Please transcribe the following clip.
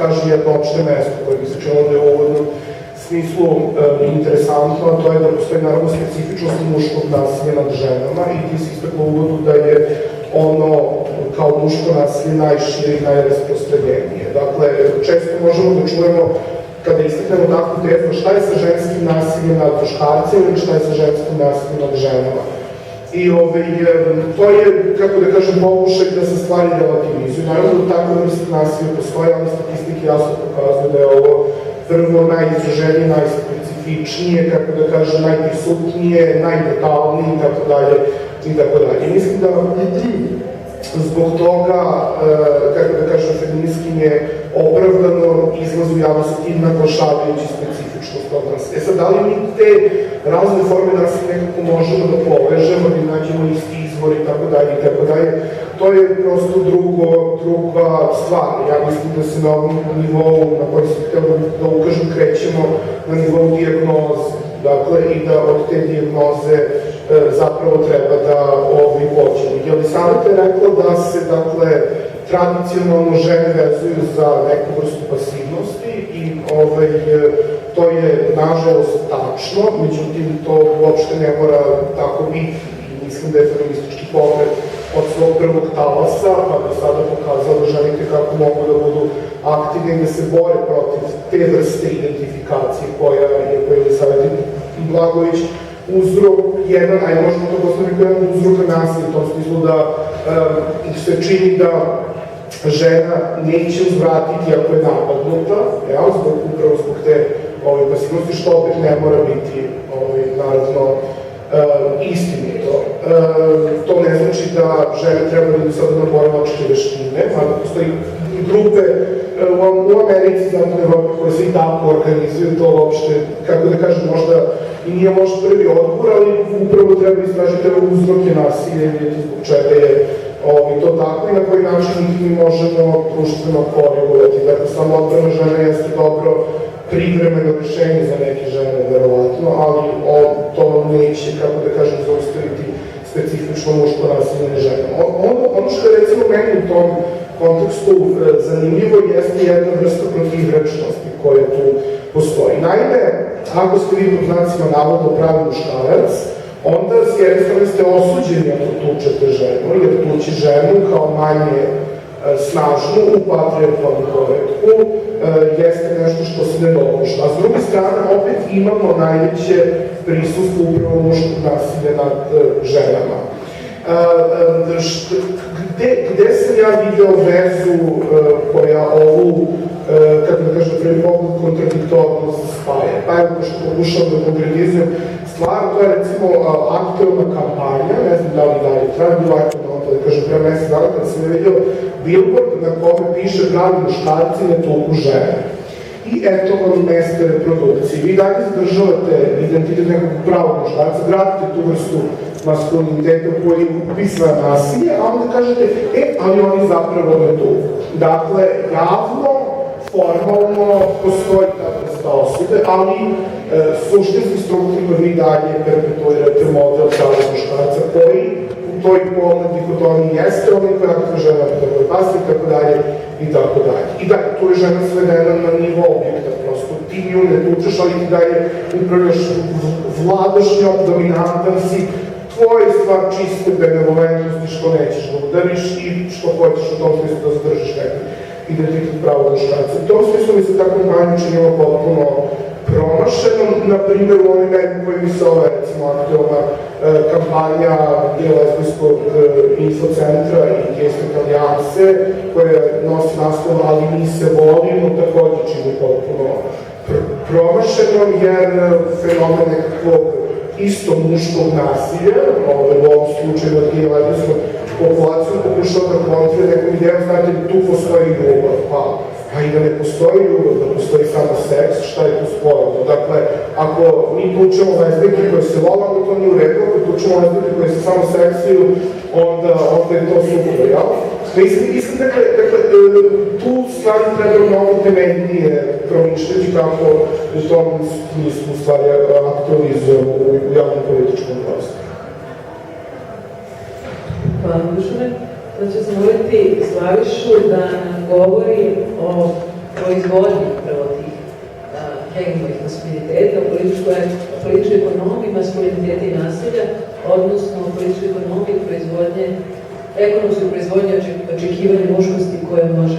kažem jedno opšte mesto koje bi se činilo da je u uvodnom smislu interesantno, a to je da postoji naravno specifičnost muškog nasilja nad ženama i ti si istakla u uvodu da je ono kao muško nasilje najšire i najrasprostranjenije. Dakle, često možemo da čujemo kada istaknemo takvu tezu šta je sa ženskim nasiljem nad muškarcima ili šta je sa ženskim nasiljem nad ženama. I to je, kako da kažem, pokušaj da se stvari relativizuju. Naravno da takva vrsta nasilja postoje, ali statistike jasno pokazuju da je ovo prvo najizraženije, najspecifičnije, kako da kažem, najprisutnije, najbrutalnije i tako dalje i tako dalje. Mislim da zbog toga, kako da kažem, feministkinje opravdano izlazu u javnosti naglašavajući specifičnost tog nasilja. Sad, da li mi te razne forme nasilja nekako možemo da povežemo, da nađemo isti izvor i tako dalje, to je prosto druga stvar. Ja mislim da se na ovom nivou, na kojem se htio da ukažem, krećemo na nivou dijagnoze. Dakle, i da od te dijagnoze zapravo treba da pođemo. Jelisaveta je rekla da se, dakle, tradicionalno žene vezuju za neku vrstu pasivnosti i to je, nažalost, tačno, međutim, to uopšte ne mora tako biti. Mislim da je feministički pokret od svog prvog talasa, pa do sada pokazao da žene kako mogu da budu aktivne i da se bore protiv te vrste identifikacije koja je Jelisaveta Blagojević uzrok jedan, a je možemo to postaviti kao jedan uzrok nasilja, u tom smislu da se čini da žena neće uzvratiti ako je napadnuta, upravo zbog te pasivnosti, što opet ne mora biti, naravno, istinito. To ne znači da žene treba da idu sada na borilačke veštine, mada postoji grupe u Americi, znate u Evropi, koje se i tako organizuju, to uopšte, kako da kažem, možda i nije možda prvi odgovor, ali upravo treba istražiti uzroke nasilja i vidjeti zbog čega je to tako i na koji način mi možemo društveno korigovati. Dakle, samo odbrana žena jeste dobro privremeno rešenje za neke žene, verovatno, ali to neće, kako da kažem, zaustaviti specifično muško nasilje na ženama. Ono što je, recimo, meni u tom kontekstu zanimljivo jeste jedna vrsta protivrečnosti koja tu postoji. Naime, ako ste vi pod znacima navoda pravi muškarac, onda s jedne strane ste osuđeni ako tučete ženu, jer tući ženu kao manje snažnu u patrijarhalnom poretku jeste nešto što se ne dopušta. A s druge strane, opet imamo najveće prisustvo upravo muškog nasilja nad ženama. Gde sam ja video vezu koja ovu, kako da kažem, prvi pogled kontradiktornost spaja? Pa evo, pošto pokušam da konkretizujem stvar, to je recimo aktuelna kampanja, ne znam da li dalje traje, bilo aktuelno, da kažem, pre mesec dana kada sam je vidio billboard na kome piše pravi muškarci ne tuku žene. I eto vam mesta reprodukcije. Vi dalje zadržavate identitet nekog pravog muškarca, gradite tu vrstu maskuliniteta koji je upisna nasilje, a onda kažete, ali oni zapravo ne tuku. Dakle, javno, formalno postoji ta vrsta osude, ali suštinski strukturno vi dalje perpetuirate model pravog muškarca koji u toj polnoj dikotomiji jeste onaj koja aktivna žena koja pasti i tako dalje i tako dalje. I dalje, tu je žena svedena na nivo objekta, prosto ti nju ne tučeš, ali ti dalje upravljaš, vladaš njom, dominantan si, tvoja je stvar čiste benevolentnosti što nećeš da udariš i što hoćeš u tom smislu da zadržiš neki identitet pravog muškarca. U tom smislu mi se tako manje činilo potpuno promašeno, na primjer u ovoj mediju koji mi se ove, recimo, aktualna kampanja Lesbijskog infocentra i Gejskog alijanse, koja nosi naslov Ali mi se volimo, takođe čini potpuno promašeno, jer fenomen nekakvog isto muškog nasilja, u ovom slučaju od lesbijskog populaciju pokušao da kontre nekom idejom, znate, tu postoji ljubav, pa i da ne postoji ljubav, da postoji samo seks, šta je tu spojeno? Dakle, ako mi tučemo lezbijke koje se vole, onda to nije u redu, ako tučemo lezbijke koje se samo seksiju, onda je to super, jel? Mislim, dakle, tu stvari treba mnogo temeljnije promišljati kako u tom smislu stvari aktualizujemo u javnom političkom prostoru. Hvala, Dušane. Sad ću zamoliti Slavišu da nam govori o proizvodnji upravo tih hegemonih maskuliniteta, o političkoj ekonomiji maskuliniteta i nasilja, odnosno o političkoj ekonomiji proizvodnje, ekonomskoj proizvodnje očekivanja muškosti koje može